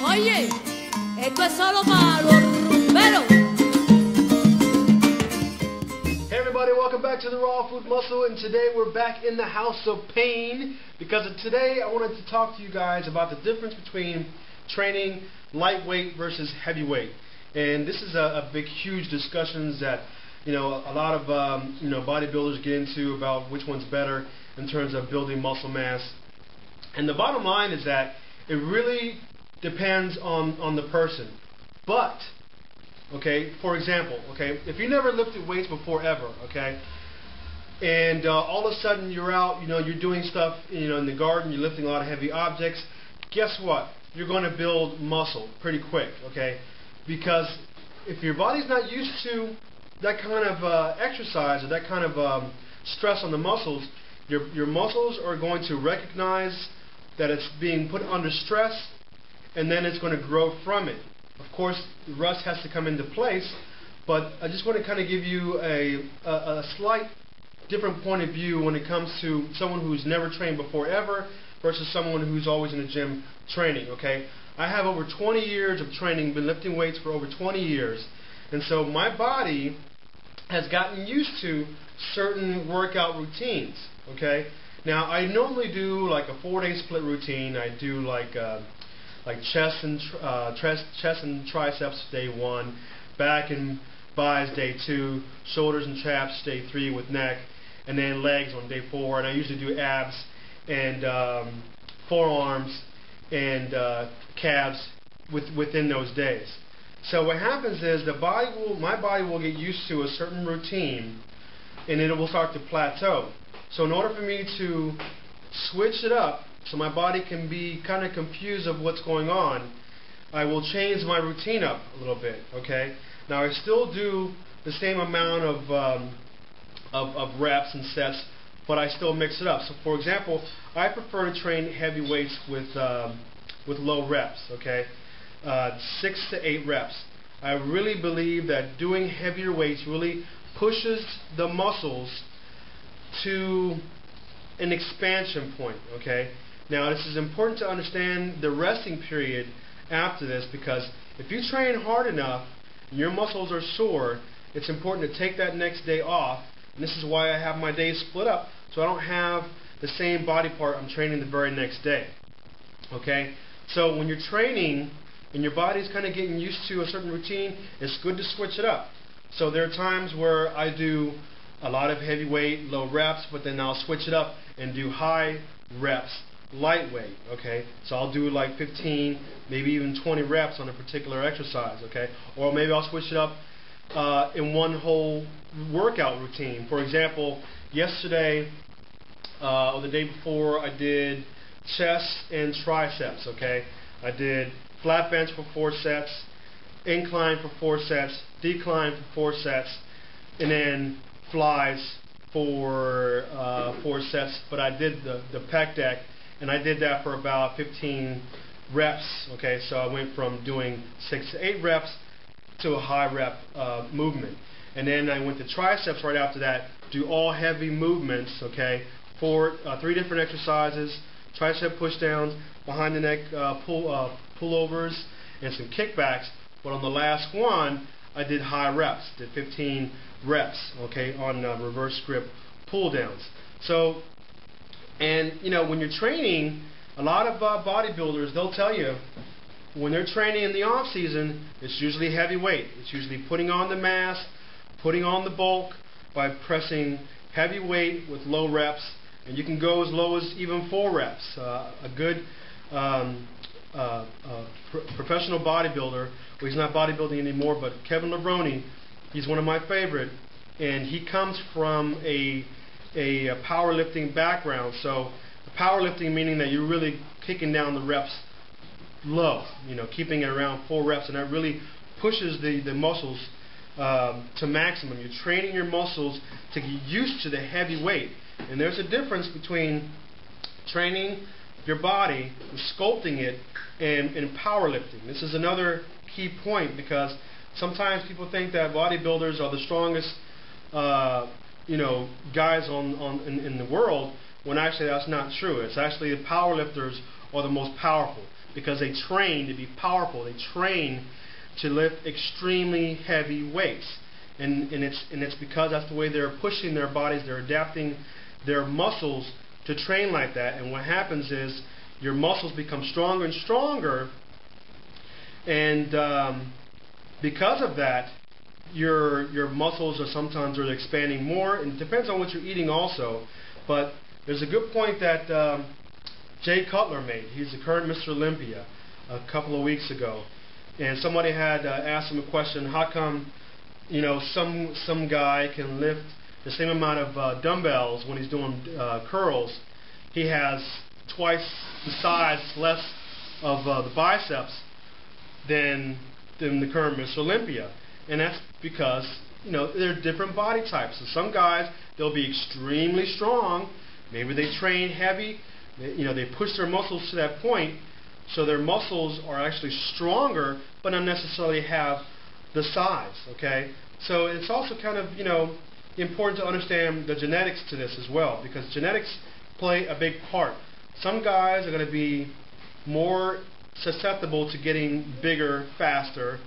Oye, esto es solo para los rumberos. Hey everybody, welcome back to the Raw Food Muscle, and today we're back in the house of pain because today I wanted to talk to you guys about the difference between training lightweight versus heavyweight. And this is a big, huge discussions that a lot of bodybuilders get into about which one's better in terms of building muscle mass. And the bottom line is that it really depends on the person. But okay, for example, okay, if you never lifted weights before ever, okay, and all of a sudden you're out, you're doing stuff, in the garden, you're lifting a lot of heavy objects, guess what? You're going to build muscle pretty quick, okay? Because if your body's not used to that kind of exercise or that kind of stress on the muscles, your muscles are going to recognize that it's being put under stress, and then it's going to grow from it. Of course, the rest has to come into place, but I just want to kind of give you a slight different point of view when it comes to someone who's never trained before ever versus someone who's always in the gym training, okay? I have over 20 years of training, been lifting weights for over 20 years, and so my body has gotten used to certain workout routines, okay? Now, I normally do like a 4-day split routine. I do like chest and triceps day 1, back and bis day 2, shoulders and traps day 3 with neck, and then legs on day 4. And I usually do abs and forearms and calves within those days. So what happens is my body will get used to a certain routine, and it will start to plateau. So in order for me to switch it up, so my body can be kind of confused of what's going on, I will change my routine up a little bit. Okay. Now I still do the same amount of reps and sets, but I still mix it up. So for example, I prefer to train heavy weights with low reps. Okay, 6 to 8 reps. I really believe that doing heavier weights really pushes the muscles to an expansion point. Okay. Now this is important to understand the resting period after this, because if you train hard enough and your muscles are sore, it's important to take that next day off. And this is why I have my days split up, so I don't have the same body part I'm training the very next day. Okay? So when you're training and your body's kind of getting used to a certain routine, it's good to switch it up. So there are times where I do a lot of heavy weight, low reps, but then I'll switch it up and do high reps, lightweight. Okay, so I'll do like 15, maybe even 20 reps on a particular exercise. Okay, or maybe I'll switch it up in one whole workout routine. For example, yesterday or the day before, I did chest and triceps. Okay, I did flat bench for 4 sets, incline for 4 sets, decline for 4 sets, and then flies for 4 sets. But I did the pec deck, and I did that for about 15 reps. Okay, so I went from doing 6 to 8 reps to a high rep movement. And then I went to triceps right after that, do all heavy movements. Okay, 3 different exercises, tricep pushdowns, behind the neck pullovers, and some kickbacks. But on the last one, I did high reps, did 15 reps, okay, on reverse grip pull downs. So, and when you're training, a lot of bodybuilders, they'll tell you when they're training in the off season, it's usually heavy weight. It's usually putting on the mass, putting on the bulk by pressing heavy weight with low reps, and you can go as low as even 4 reps. A good professional bodybuilder, well, he's not bodybuilding anymore, but Kevin Levrone, he's one of my favorite, and he comes from a powerlifting background. So powerlifting meaning that you're really kicking down the reps low, keeping it around 4 reps, and that really pushes the muscles to maximum. You're training your muscles to get used to the heavy weight. And there's a difference between training your body, sculpting it, and powerlifting. This is another key point, because sometimes people think that bodybuilders are the strongest guys in the world, when actually that's not true. It's actually the powerlifters are the most powerful. because they train to be powerful. They train to lift extremely heavy weights. And it's because that's the way they're pushing their bodies. They're adapting their muscles to train like that. And what happens is your muscles become stronger and stronger. And because of that, your muscles are sometimes expanding more. And it depends on what you're eating also. But there's a good point that Jay Cutler made. He's the current Mr. Olympia a couple of weeks ago. And somebody had asked him a question, how come some guy can lift the same amount of dumbbells when he's doing curls? He has twice the size, less of the biceps than the current Mr. Olympia. And that's because there are different body types. So some guys, they'll be extremely strong. Maybe they train heavy. They push their muscles to that point, so their muscles are actually stronger, but not necessarily have the size. Okay, so it's also kind of important to understand the genetics to this as well, because genetics play a big part. Some guys are going to be more susceptible to getting bigger faster,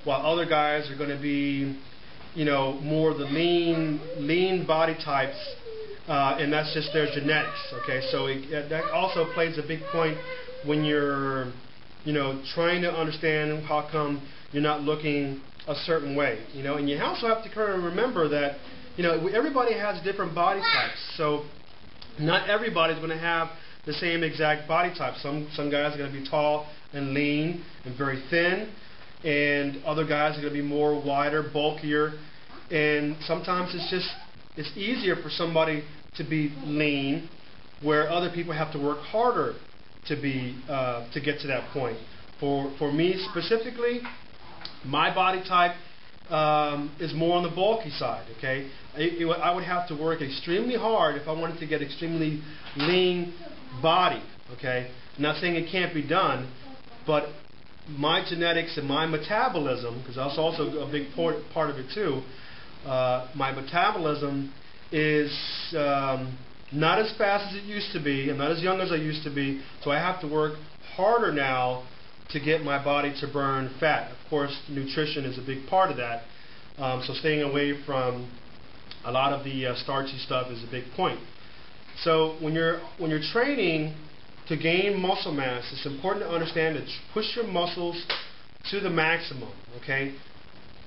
while other guys are going to be more the lean body types. And that's just their genetics, okay? So that also plays a big point when you're, trying to understand how come you're not looking a certain way, And you also have to kind of remember that, everybody has different body types. So not everybody's going to have the same exact body type. Some guys are going to be tall and lean and very thin, and other guys are going to be more wider, bulkier, and sometimes it's easier for somebody to be lean, where other people have to work harder to get to that point. For me specifically, my body type is more on the bulky side. Okay, I would have to work extremely hard if I wanted to get extremely lean body. Okay, I'm not saying it can't be done, but my genetics and my metabolism, because that's also a big part of it too. My metabolism is not as fast as it used to be. I'm not as young as I used to be, so I have to work harder now to get my body to burn fat. Of course, nutrition is a big part of that. So staying away from a lot of the starchy stuff is a big point. So when you're training to gain muscle mass, it's important to understand to push your muscles to the maximum. Okay.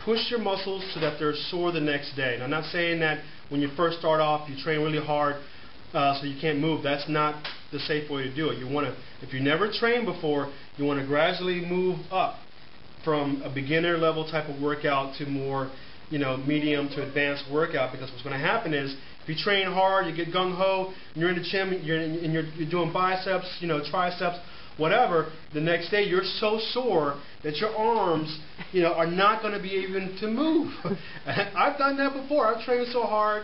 Push your muscles so that they're sore the next day. And I'm not saying that when you first start off you train really hard so you can't move. That's not the safe way to do it. You want to, if you never trained before, you want to gradually move up from a beginner level type of workout to more, medium to advanced workout. Because what's going to happen is if you train hard, you get gung ho, and you're in the gym, you're doing biceps, triceps, whatever, the next day you're so sore that your arms, are not going to be able to move. I've done that before. I've trained so hard,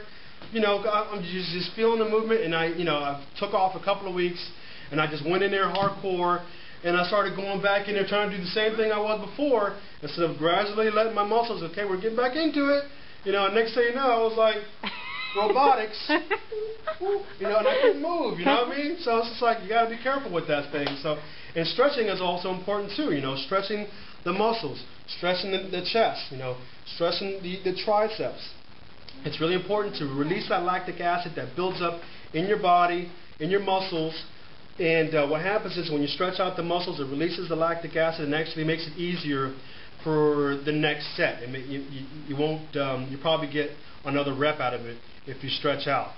I'm just feeling the movement, and I took off a couple of weeks, and I just went in there hardcore, and I started going back in there trying to do the same thing I was before, instead of gradually letting my muscles, okay, we're getting back into it, and next thing you know, I was like, robotics, and I couldn't move, you know what I mean? So it's just like, you got to be careful with that thing. So, and stretching is also important too, stretching the muscles, stretching the chest, stretching the triceps. It's really important to release that lactic acid that builds up in your body, in your muscles, and what happens is when you stretch out the muscles, it releases the lactic acid and actually makes it easier for the next set. And you won't, you probably get another rep out of it if you stretch out.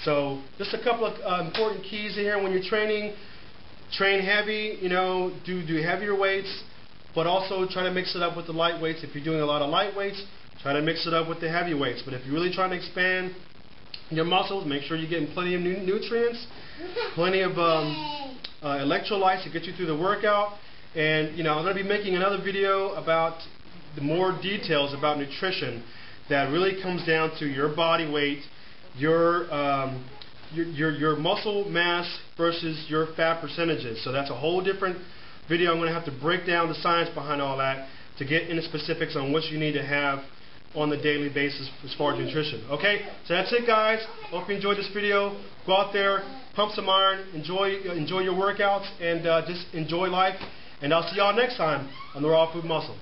So just a couple of important keys here when you're training. Train heavy, do heavier weights, but also try to mix it up with the light weights. If you're doing a lot of light weights, try to mix it up with the heavy weights. But if you're really trying to expand your muscles, make sure you're getting plenty of nutrients, plenty of electrolytes to get you through the workout. And I'm going to be making another video about the more details about nutrition that really comes down to your body weight, your muscle mass versus your fat percentages. So that's a whole different video. I'm going to have to break down the science behind all that to get into specifics on what you need to have on the daily basis as far as nutrition. Okay, so that's it, guys. Hope you enjoyed this video. Go out there, pump some iron, enjoy your workouts, and just enjoy life. And I'll see y'all next time on the Raw Food Muscle.